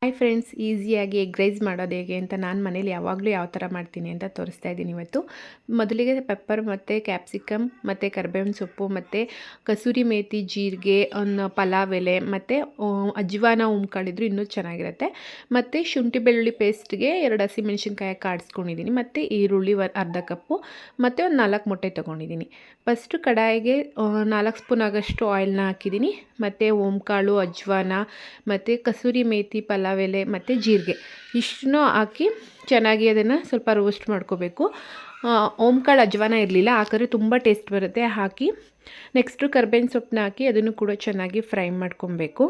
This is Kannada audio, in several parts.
ಹಾಯ್ ಫ್ರೆಂಡ್ಸ್, ಈಸಿಯಾಗಿ ಎಗ್ ರೈಸ್ ಮಾಡೋದು ಹೇಗೆ ಅಂತ ನಾನು ಮನೇಲಿ ಯಾವಾಗಲೂ ಯಾವ ಥರ ಮಾಡ್ತೀನಿ ಅಂತ ತೋರಿಸ್ತಾ ಇದ್ದೀನಿ ಇವತ್ತು. ಮೊದಲಿಗೆ ಪೆಪ್ಪರ್ ಮತ್ತು ಕ್ಯಾಪ್ಸಿಕಮ್ ಮತ್ತು ಕರಿಬೇವಿನ ಸೊಪ್ಪು ಮತ್ತು ಕಸೂರಿ ಮೇಥಿ, ಜೀರಿಗೆ, ಪಲಾವ್ ಎಲೆ ಮತ್ತು ಅಜ್ವಾನ ಉಮ್ಕಾಳಿದ್ರು ಇನ್ನೂ ಚೆನ್ನಾಗಿರುತ್ತೆ. ಮತ್ತು ಶುಂಠಿ ಬೆಳ್ಳುಳ್ಳಿ ಪೇಸ್ಟ್ಗೆ 2 ಹಸಿಮೆಣ್ಸಿನ್ಕಾಯಿ ಕಾಡಿಸ್ಕೊಂಡಿದ್ದೀನಿ ಮತ್ತು ಈರುಳ್ಳಿ ಅರ್ಧ ಕಪ್ಪು ಮತ್ತು ಒಂದು 4 ಮೊಟ್ಟೆ ತೊಗೊಂಡಿದ್ದೀನಿ. ಫಸ್ಟು ಕಡಾಯಿಗೆ 4 ಸ್ಪೂನ್ ಆಗೋಷ್ಟು ಆಯಿಲ್ನ ಹಾಕಿದ್ದೀನಿ ಮತ್ತು ಓಂಕಾಳು, ಅಜ್ವಾನ ಮತ್ತು ಕಸೂರಿ ಮೇಥಿ, ಪಲಾವ್ ಎಲೆ ಮತ್ತು ಜೀರಿಗೆ ಇಷ್ಟನ್ನು ಹಾಕಿ ಚೆನ್ನಾಗಿ ಅದನ್ನು ಸ್ವಲ್ಪ ರೋಸ್ಟ್ ಮಾಡ್ಕೋಬೇಕು. ಓಂಕಾಳು ಅಜ್ವಾನ ಇರಲಿಲ್ಲ, ಹಾಕಿದ್ರೆ ತುಂಬ ಟೇಸ್ಟ್ ಬರುತ್ತೆ. ಹಾಕಿ ನೆಕ್ಸ್ಟು ಕರ್ಬೇವಿನ ಸೊಪ್ಪನ್ನ ಹಾಕಿ ಅದನ್ನು ಕೂಡ ಚೆನ್ನಾಗಿ ಫ್ರೈ ಮಾಡ್ಕೊಬೇಕು.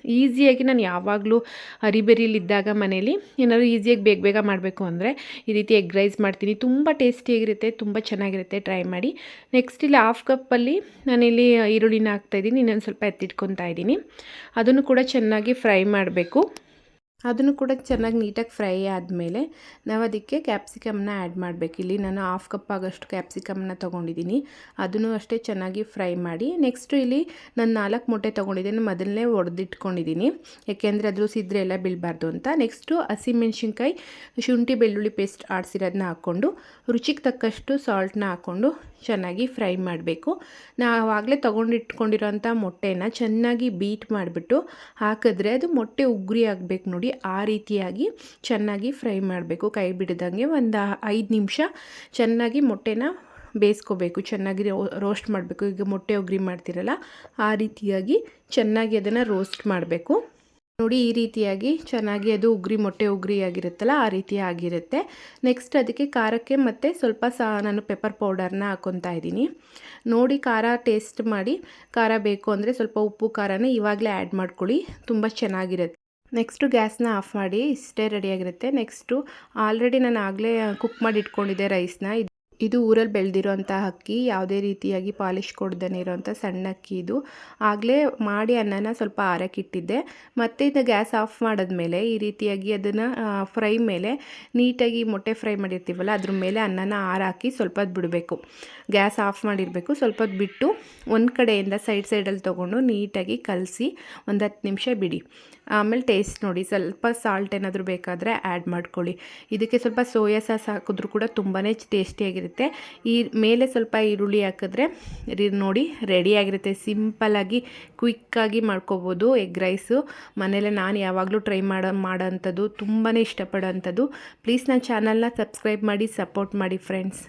ಈಸಿಯಾಗಿ ನಾನು ಯಾವಾಗಲೂ ಹರಿಬರಿಲಿದ್ದಾಗ ಮನೇಲಿ ಏನಾದರೂ ಈಸಿಯಾಗಿ ಬೇಗ ಮಾಡಬೇಕು ಅಂದರೆ ಈ ರೀತಿ ಎಗ್ ರೈಸ್ ಮಾಡ್ತೀನಿ. ತುಂಬ ಟೇಸ್ಟಿಯಾಗಿರುತ್ತೆ, ತುಂಬ ಚೆನ್ನಾಗಿರುತ್ತೆ, ಟ್ರೈ ಮಾಡಿ. ನೆಕ್ಸ್ಟ್ ಇಲ್ಲಿ 1/2 ಕಪ್ಪಲ್ಲಿ ನಾನಿಲ್ಲಿ ಈರುಳ್ಳಿನ ಹಾಕ್ತಾಯಿದ್ದೀನಿ. ಇನ್ನೊಂದು ಸ್ವಲ್ಪ ಎತ್ತಿಟ್ಕೊತಾ ಇದ್ದೀನಿ. ಅದನ್ನು ಕೂಡ ಚೆನ್ನಾಗಿ ಫ್ರೈ ಮಾಡಬೇಕು. ಅದನ್ನು ಕೂಡ ಚೆನ್ನಾಗಿ ನೀಟಾಗಿ ಫ್ರೈ ಆದಮೇಲೆ ನಾವು ಅದಕ್ಕೆ ಕ್ಯಾಪ್ಸಿಕಮ್ನ ಆ್ಯಡ್ ಮಾಡಬೇಕು. ಇಲ್ಲಿ ನಾನು 1/2 ಕಪ್ ಆಗೋಷ್ಟು ಕ್ಯಾಪ್ಸಿಕಮ್ನ ತೊಗೊಂಡಿದ್ದೀನಿ. ಅದನ್ನು ಅಷ್ಟೇ ಚೆನ್ನಾಗಿ ಫ್ರೈ ಮಾಡಿ. ನೆಕ್ಸ್ಟು ಇಲ್ಲಿ ನಾನು 4 ಮೊಟ್ಟೆ ತೊಗೊಂಡಿದ್ದೀನಿ. ಮೊದಲನೇ ಒಡೆದಿಟ್ಕೊಂಡಿದ್ದೀನಿ, ಯಾಕೆಂದರೆ ಅದ್ರ ಸಿದ್ರೆ ಎಲ್ಲ ಬೀಳಬಾರ್ದು ಅಂತ. ನೆಕ್ಸ್ಟು ಹಸಿಮೆಣ್ಸಿನ್ಕಾಯಿ, ಶುಂಠಿ ಬೆಳ್ಳುಳ್ಳಿ ಪೇಸ್ಟ್ ಆಡಿಸಿರೋದನ್ನ ಹಾಕ್ಕೊಂಡು ರುಚಿಗೆ ತಕ್ಕಷ್ಟು ಸಾಲ್ಟ್ನ ಹಾಕ್ಕೊಂಡು ಚೆನ್ನಾಗಿ ಫ್ರೈ ಮಾಡಬೇಕು. ನಾವು ಆವಾಗಲೇ ತೊಗೊಂಡಿಟ್ಕೊಂಡಿರೋಂಥ ಮೊಟ್ಟೆನ ಚೆನ್ನಾಗಿ ಬೀಟ್ ಮಾಡಿಬಿಟ್ಟು ಹಾಕಿದ್ರೆ ಅದು ಮೊಟ್ಟೆ ಉಗುರಿ ಆಗಬೇಕು ನೋಡಿ, ಆ ರೀತಿಯಾಗಿ ಚೆನ್ನಾಗಿ ಫ್ರೈ ಮಾಡಬೇಕು. ಕೈ ಬಿಡದಂಗೆ ಒಂದು 5 ನಿಮಿಷ ಚೆನ್ನಾಗಿ ಮೊಟ್ಟೆನ ಬೇಯಿಸ್ಕೋಬೇಕು. ಚೆನ್ನಾಗಿ ರೋಸ್ಟ್ ಮಾಡಬೇಕು. ಈಗ ಮೊಟ್ಟೆ ಉಗುರಿ ಮಾಡ್ತಿರಲ್ಲ ಆ ರೀತಿಯಾಗಿ ಚೆನ್ನಾಗಿ ಅದನ್ನು ರೋಸ್ಟ್ ಮಾಡಬೇಕು. ನೋಡಿ, ಈ ರೀತಿಯಾಗಿ ಚೆನ್ನಾಗಿ ಅದು ಮೊಟ್ಟೆ ಉಗುರಿ ಆಗಿರುತ್ತಲ್ಲ ಆ ರೀತಿ ಆಗಿರುತ್ತೆ. ನೆಕ್ಸ್ಟ್ ಅದಕ್ಕೆ ಖಾರಕ್ಕೆ ಮತ್ತು ಸ್ವಲ್ಪ ನಾನು ಪೆಪ್ಪರ್ ಪೌಡರ್ನ ಹಾಕ್ಕೊತಾ ಇದ್ದೀನಿ. ನೋಡಿ, ಖಾರ ಟೇಸ್ಟ್ ಮಾಡಿ, ಖಾರ ಬೇಕು ಅಂದರೆ ಸ್ವಲ್ಪ ಉಪ್ಪು ಖಾರನ ಇವಾಗಲೇ ಆ್ಯಡ್ ಮಾಡ್ಕೊಳ್ಳಿ, ತುಂಬ ಚೆನ್ನಾಗಿರುತ್ತೆ. ನೆಕ್ಸ್ಟು ಗ್ಯಾಸ್ನ ಆಫ್ ಮಾಡಿ. ಇಷ್ಟೇ ರೆಡಿಯಾಗಿರುತ್ತೆ. ನೆಕ್ಸ್ಟು ಆಲ್ರೆಡಿ ನಾನು ಆಗಲೇ ಕುಕ್ ಮಾಡಿ ಇಟ್ಕೊಂಡಿದ್ದೆ ರೈಸ್ನ. ಇದು ಊರಲ್ಲಿ ಬೆಳೆದಿರೋ ಅಂಥ ಅಕ್ಕಿ, ಯಾವುದೇ ರೀತಿಯಾಗಿ ಪಾಲಿಶ್ ಕೊಡ್ದೇ ಇರೋವಂಥ ಸಣ್ಣ ಅಕ್ಕಿ ಇದು. ಆಗಲೇ ಮಾಡಿ ಅನ್ನನ ಸ್ವಲ್ಪ ಆರಕ್ಕಿಟ್ಟಿದ್ದೆ. ಮತ್ತು ಇದು ಗ್ಯಾಸ್ ಆಫ್ ಮಾಡಿದ್ಮೇಲೆ ಈ ರೀತಿಯಾಗಿ ಅದನ್ನು ಫ್ರೈ ಮೇಲೆ ನೀಟಾಗಿ ಮೊಟ್ಟೆ ಫ್ರೈ ಮಾಡಿರ್ತೀವಲ್ಲ ಅದ್ರ ಮೇಲೆ ಅನ್ನನ ಆರಾಕಿ ಸ್ವಲ್ಪ ಹೊತ್ತು ಬಿಡಬೇಕು. ಗ್ಯಾಸ್ ಆಫ್ ಮಾಡಿರಬೇಕು. ಸ್ವಲ್ಪ ಹೊತ್ತು ಬಿಟ್ಟು ಒಂದು ಕಡೆಯಿಂದ ಸೈಡಲ್ಲಿ ತೊಗೊಂಡು ನೀಟಾಗಿ ಕಲಸಿ ಒಂದು 10 ನಿಮಿಷ ಬಿಡಿ. ಆಮೇಲೆ ಟೇಸ್ಟ್ ನೋಡಿ, ಸ್ವಲ್ಪ ಸಾಲ್ಟ್ ಏನಾದರೂ ಬೇಕಾದರೆ ಆ್ಯಡ್ ಮಾಡ್ಕೊಳ್ಳಿ. ಇದಕ್ಕೆ ಸ್ವಲ್ಪ ಸೋಯಾ ಸಾಸ್ ಹಾಕಿದ್ರೂ ಕೂಡ ತುಂಬಾ ಟೇಸ್ಟಿಯಾಗಿರುತ್ತೆ. ಈ ಮೇಲೆ ಸ್ವಲ್ಪ ಈರುಳ್ಳಿ ಹಾಕಿದ್ರೆ ನೋಡಿ ರೆಡಿಯಾಗಿರುತ್ತೆ. ಸಿಂಪಲ್ಲಾಗಿ ಕ್ವಿಕ್ಕಾಗಿ ಮಾಡ್ಕೋಬೋದು ಎಗ್ ರೈಸು. ಮನೇಲೆ ನಾನು ಯಾವಾಗಲೂ ಟ್ರೈ ಮಾಡೋಂಥದ್ದು, ತುಂಬಾ ಇಷ್ಟಪಡೋಂಥದ್ದು. ಪ್ಲೀಸ್ ನನ್ನ ಚಾನಲ್ನ ಸಬ್ಸ್ಕ್ರೈಬ್ ಮಾಡಿ, ಸಪೋರ್ಟ್ ಮಾಡಿ ಫ್ರೆಂಡ್ಸ್.